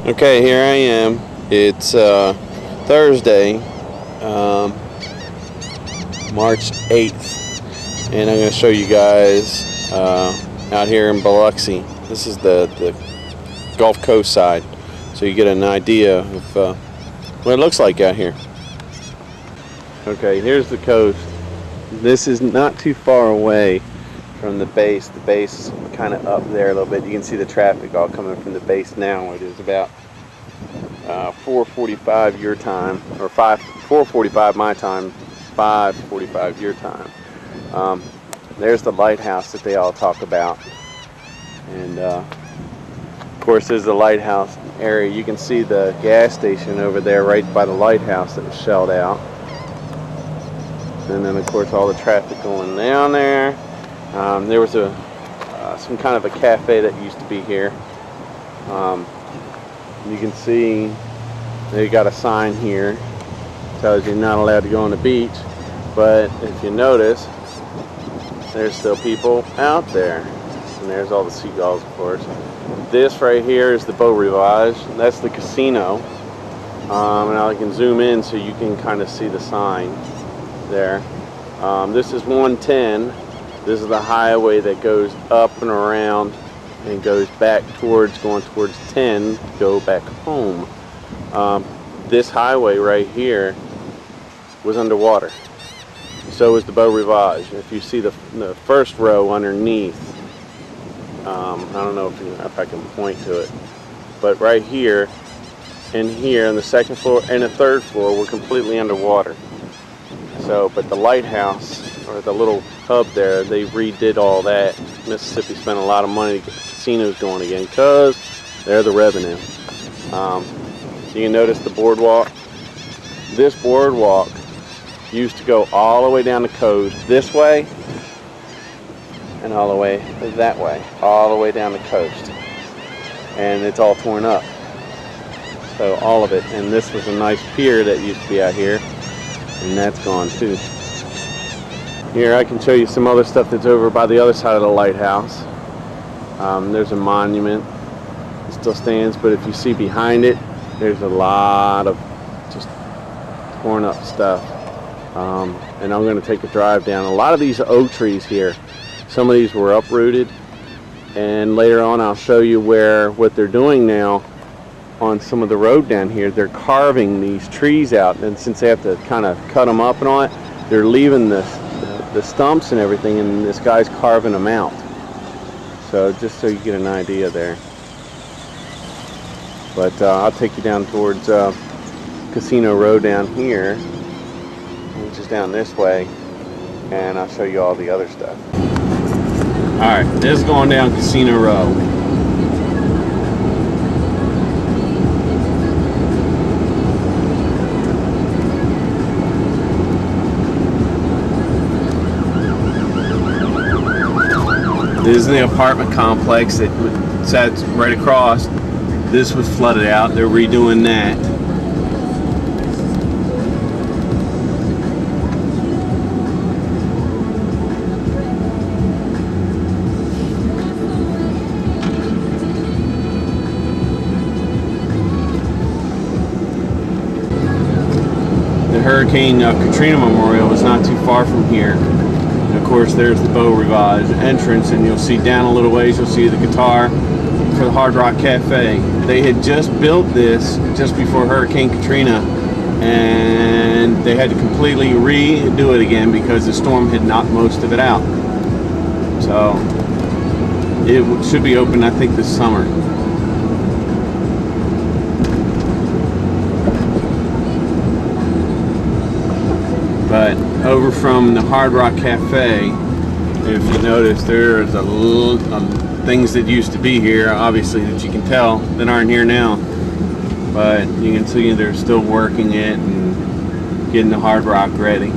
Okay, here I am. It's Thursday, March 8th, and I'm going to show you guys out here in Biloxi. This is the Gulf Coast side, so you get an idea of what it looks like out here. Okay, here's the coast. This is not too far away from the base. The base is kind of up there a little bit. You can see the traffic all coming from the base now. It is about 4:45 your time, or 4:45 my time, 5:45 your time. There's the lighthouse that they all talk about, and of course there's the lighthouse area. You can see the gas station over there right by the lighthouse that was shelled out, and then of course all the traffic going down there. There was some kind of a cafe that used to be here. You can see they got a sign here, tells you not allowed to go on the beach, but if you notice, there's still people out there, and there's all the seagulls, of course. This right here is the Beau Rivage. That's the casino, and I can zoom in so you can kind of see the sign there. This is 110. This is the highway that goes up and around and goes back going towards 10, go back home. This highway right here was underwater. So was the Beau Rivage. If you see the first row underneath, I don't know if I can point to it, but right here and here on the second floor and the third floor were completely underwater. So, but the lighthouse, or the little hub there, they redid all that. Mississippi spent a lot of money to get the casinos going again because they're the revenue. You can notice the boardwalk. This boardwalk used to go all the way down the coast this way and all the way that way, all the way down the coast, and it's all torn up. So all of it. And this was a nice pier that used to be out here, and that's gone too. Here I can show you some other stuff that's over by the other side of the lighthouse. There's a monument. It still stands, but if you see behind it, there's a lot of just torn up stuff. And I'm going to take a drive down. A lot of these oak trees here, some of these were uprooted, and later on I'll show you what they're doing now on some of the road down here. They're carving these trees out, and since they have to kind of cut them up and all that, they're leaving the stumps and everything, and this guy's carving them out. So just so you get an idea there. But I'll take you down towards Casino Row down here, which is down this way, and I'll show you all the other stuff. Alright, this is going down Casino Row. This is the apartment complex that sat right across. This was flooded out. They're redoing that. The Hurricane Katrina Memorial is not too far from here. And of course, there's the Beau Rivage entrance, and you'll see down a little ways, you'll see the guitar for the Hard Rock Cafe. They had just built this just before Hurricane Katrina, and they had to completely redo it again because the storm had knocked most of it out. So it should be open, I think, this summer. But over from the Hard Rock Cafe, if you notice, there's a little things that used to be here, obviously, that you can tell that aren't here now. But you can see they're still working it and getting the Hard Rock ready.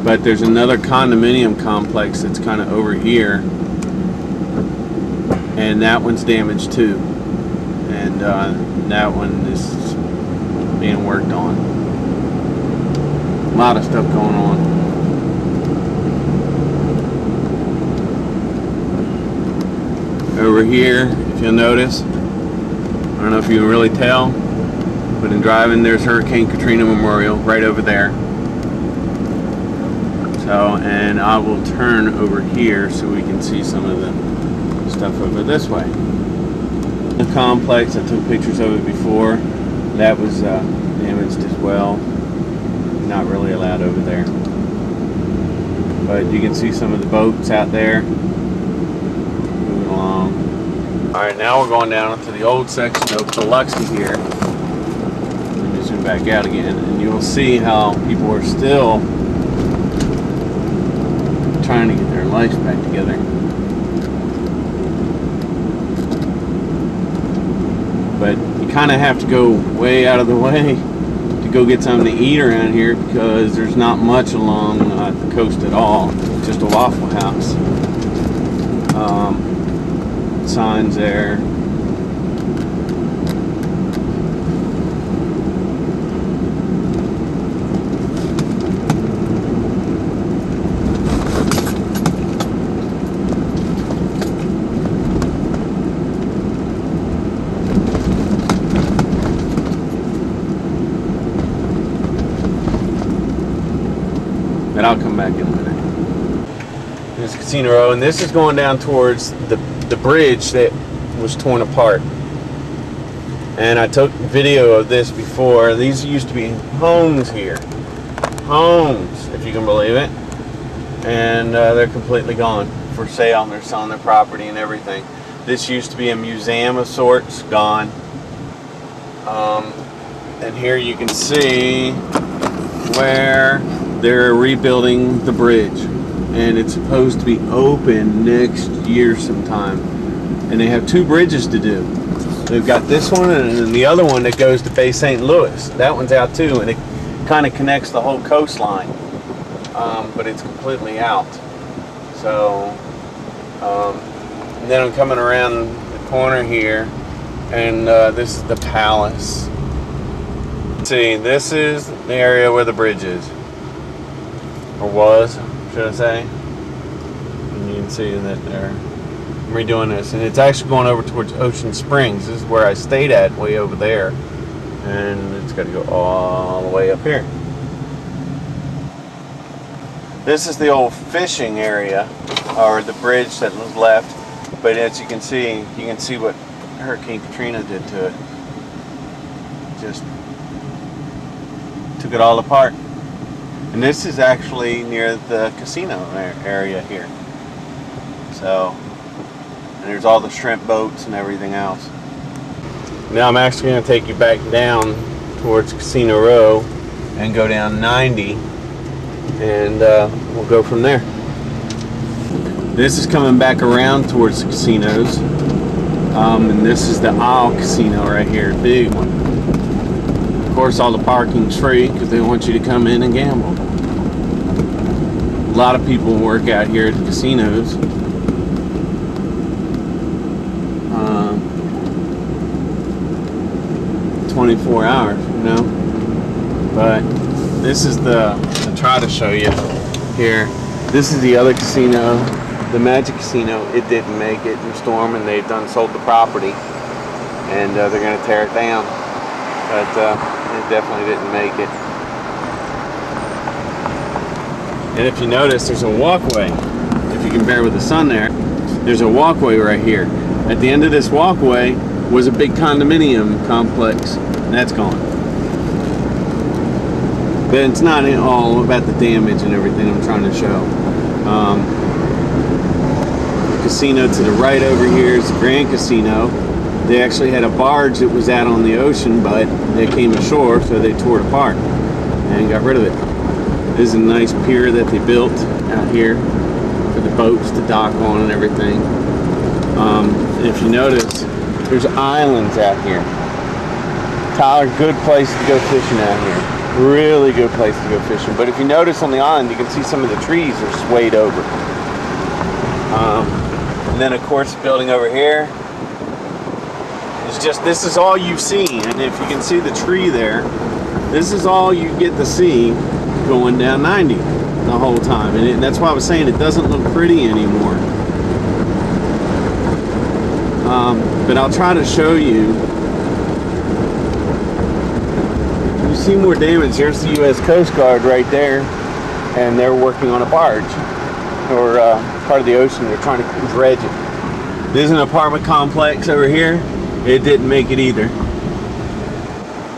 But there's another condominium complex that's kind of over here, and that one's damaged too. And that one is being worked on. A lot of stuff going on. over here, if you'll notice, I don't know if you can really tell, but in driving, there's Hurricane Katrina Memorial right over there. So, and I will turn over here so we can see some of the stuff over this way. The complex, I took pictures of it before. That was damaged as well. Not really allowed over there. But you can see some of the boats out there moving along. Alright, now we're going down to the old section of Biloxi here. Let me zoom back out again, and you'll see how people are still trying to get their life back together. But you kind of have to go way out of the way to go get something to eat around here, because there's not much along the coast at all. Just a Waffle House. Signs there. But I'll come back in a minute. There's Casino Row, and this is going down towards the bridge that was torn apart. And I took video of this before. These used to be homes here. Homes, if you can believe it. And they're completely gone for sale. They're selling their property and everything. This used to be a museum of sorts, gone. And here you can see where they're rebuilding the bridge, and it's supposed to be open next year sometime. And they have two bridges to do. They've got this one and then the other one that goes to Bay St. Louis. That one's out too, and it kind of connects the whole coastline, but it's completely out. So and then I'm coming around the corner here, and this is the palace. See, this is the area where the bridge is. Or was, should I say. And you can see that they're redoing this. And it's actually going over towards Ocean Springs. This is where I stayed at, way over there. And it's got to go all the way up here. This is the old fishing area, or the bridge that was left. But as you can see what Hurricane Katrina did to it. Just took it all apart. And this is actually near the casino area here. So, and there's all the shrimp boats and everything else. Now I'm actually going to take you back down towards Casino Row and go down 90, and we'll go from there. This is coming back around towards the casinos, and this is the Isle Casino right here, big one. Of course, all the parking's free because they want you to come in and gamble. A lot of people work out here at the casinos. 24 hours, you know. But this is I'll try to show you here. This is the other casino, the Magic Casino. It didn't make it in the storm, and they've sold the property, and they're going to tear it down. But it definitely didn't make it. And if you notice, there's a walkway. If you can bear with the sun there's a walkway right here. At the end of this walkway was a big condominium complex, and that's gone. But it's not all about the damage and everything I'm trying to show. The casino to the right over here is the Grand Casino. They actually had a barge that was out on the ocean, but they came ashore, so they tore it apart and got rid of it. This is a nice pier that they built out here for the boats to dock on and everything. If you notice, there's islands out here. Tyler, good place to go fishing out here. Really good place to go fishing. But if you notice on the island, you can see some of the trees are swayed over. And then of course, the building over here is just, this is all you've seen. And if you can see the tree there, this is all you get to see going down 90 the whole time. And that's why I was saying it doesn't look pretty anymore. but I'll try to show you. You see more damage. There's the U.S. Coast Guard right there, and they're working on a barge or part of the ocean. They're trying to dredge it. There's an apartment complex over here. It didn't make it either.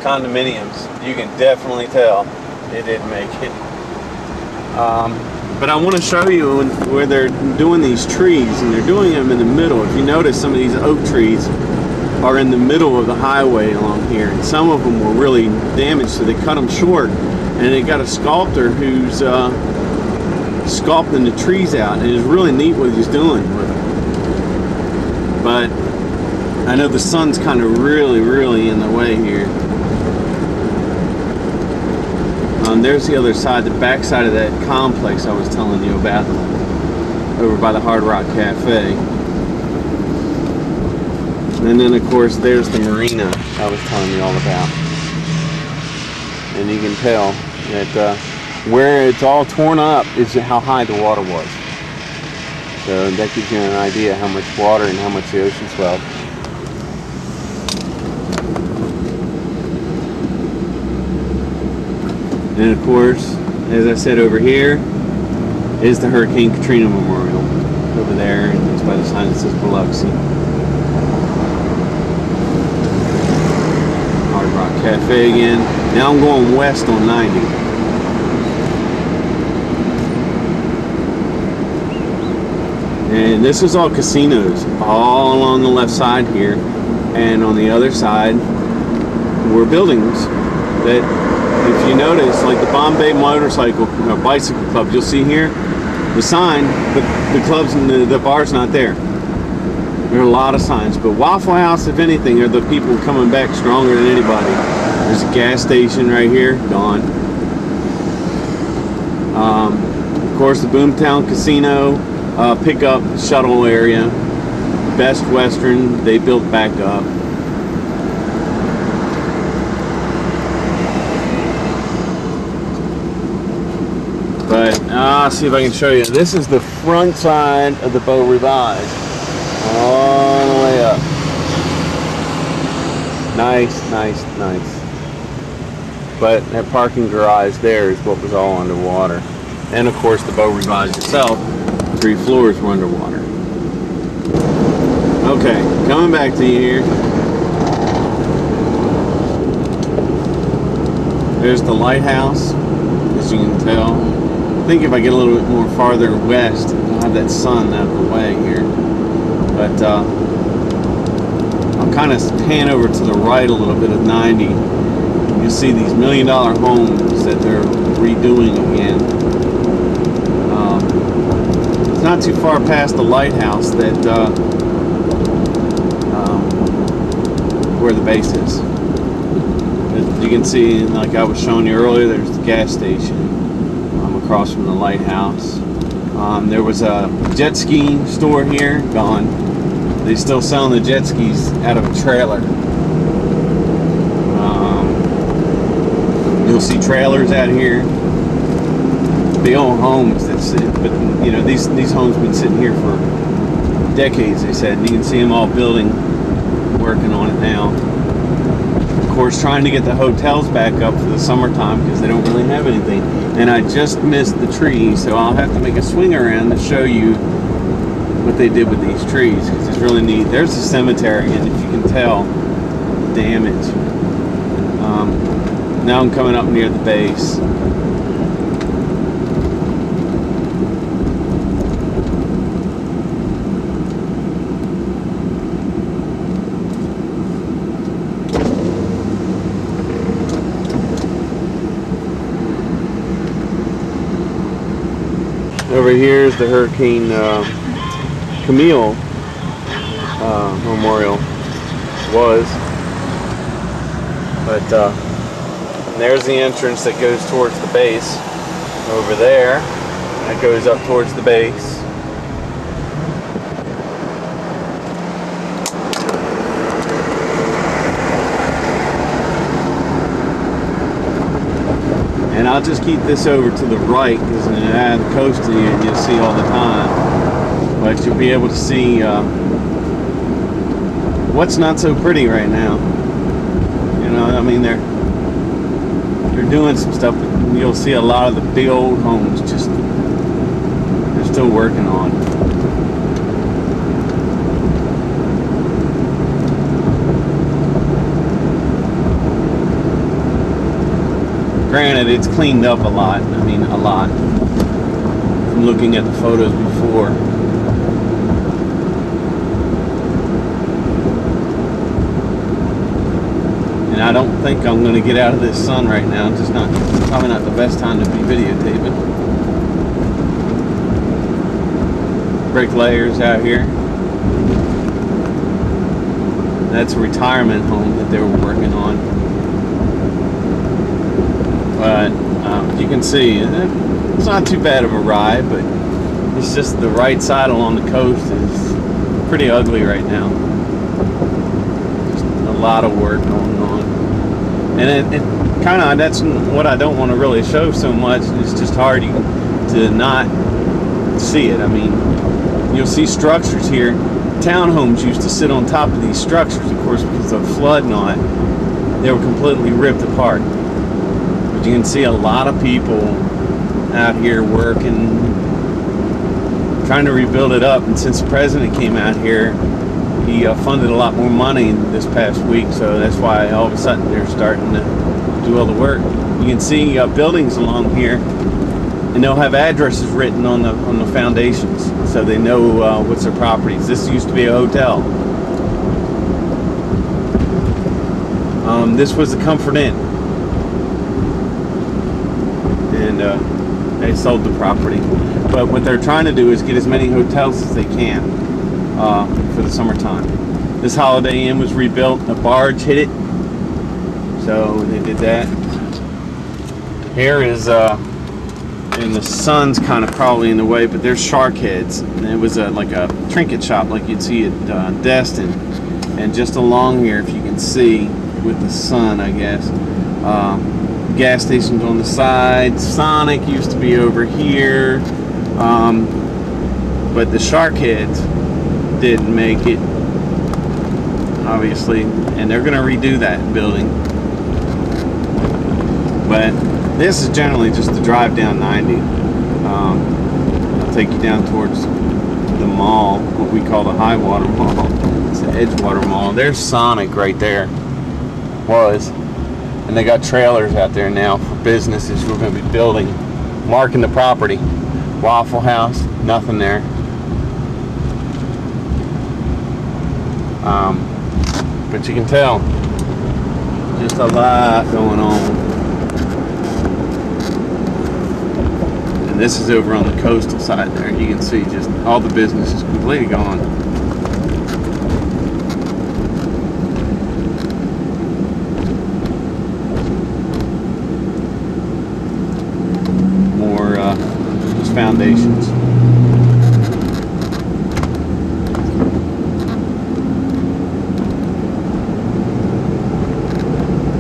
Condominiums. You can definitely tell it didn't make it. But I want to show you where they're doing these trees, and they're doing them in the middle. If you notice, some of these oak trees are in the middle of the highway along here, and some of them were really damaged, so they cut them short, and they got a sculptor who's sculpting the trees out, and it's really neat what he's doing with them. But I know the sun's kind of really in the way here. There's the other side, the back side of that complex I was telling you about, over by the Hard Rock Cafe. And then, of course, there's the marina I was telling you all about. And you can tell that where it's all torn up is how high the water was. So that gives you an idea how much water and how much the ocean swelled. And of course, as I said, over here is the Hurricane Katrina Memorial. Over there, and that's why the sign that says Biloxi. Hard Rock Cafe again. Now I'm going west on 90. And this is all casinos, all along the left side here. And on the other side were buildings that, if you notice, like the Bombay Motorcycle or Bicycle Club, you'll see here the sign, but the clubs and the bar's not there. There are a lot of signs, but Waffle House, if anything, are the people coming back stronger than anybody. There's a gas station right here, gone. Of course, the Boomtown Casino, pickup shuttle area, Best Western, they built back up. But see if I can show you. This is the front side of the Beau Rivage, all the way up. Nice. But that parking garage there is what was all underwater. And of course the Beau Rivage itself, 3 floors were underwater. Okay, coming back to you here. There's the lighthouse, as you can tell. I think if I get a little bit more farther west, I'll have that sun out of the way here. But I'll kind of pan over to the right a little bit of 90. You'll see these $1 million homes that they're redoing again. It's not too far past the lighthouse that where the base is. But you can see, like I was showing you earlier, there's the gas station across from the lighthouse. There was a jet ski store here, gone. They're still selling the jet skis out of a trailer. You'll see trailers out here. Big old homes that sit, but you know, these homes have been sitting here for decades, they said, and you can see them all building, working on it now. Of course, trying to get the hotels back up for the summertime because they don't really have anything. And I just missed the trees, so I'll have to make a swing around to show you what they did with these trees, because it's really neat. There's the cemetery, and if you can tell, the damage. Now I'm coming up near the base. Over here is the Hurricane Camille Memorial was, but there's the entrance that goes towards the base over there. That goes up towards the base. And I'll just keep this over to the right because I have the coast to you and you'll see all the time. But you'll be able to see what's not so pretty right now? You know, I mean, they're doing some stuff, but you'll see a lot of the big old homes just, they're still working on. Granted, it's cleaned up a lot. I mean, a lot. From looking at the photos before. And I don't think I'm going to get out of this sun right now. It's just not, probably not the best time to be videotaping. Bricklayers out here. That's a retirement home that they were working on. But you can see it's not too bad of a ride, but it's just the right side along the coast is pretty ugly right now. Just a lot of work going on, and it kind of, that's what I don't want to really show so much. It's just hard to not see it. I mean, you'll see structures here. Townhomes used to sit on top of these structures, of course, because of the flood and all that. They were completely ripped apart. But you can see a lot of people out here working, trying to rebuild it up. And since the president came out here, he funded a lot more money this past week, so that's why all of a sudden they're starting to do all the work. You can see buildings along here, and they'll have addresses written on the foundations, so they know what's their properties. This used to be a hotel. This was the Comfort Inn, and they sold the property. But what they're trying to do is get as many hotels as they can for the summertime. This Holiday Inn was rebuilt. A barge hit it, so they did that. Here is and the sun's kind of probably in the way, but there's shark heads. And it was like a trinket shop, like you'd see at Destin. And just along here, if you can see with the sun, I guess, gas stations on the side. Sonic used to be over here, but the shark heads didn't make it, obviously, and they're going to redo that building. But this is generally just the drive down 90. I'll take you down towards the mall, what we call the high water mall. It's the Edgewater Mall. There's Sonic right there. Was. And they got trailers out there now for businesses who are going to be building, marking the property. Waffle House, nothing there. But you can tell, just a lot going on. And this is over on the coastal side there. You can see just all the business is completely gone. More just foundations.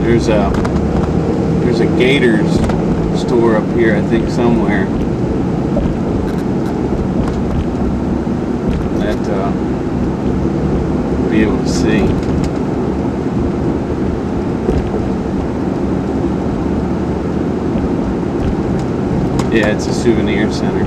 There's a Gators store up here, I think, somewhere. That you'll be able to see. Yeah, it's a souvenir center.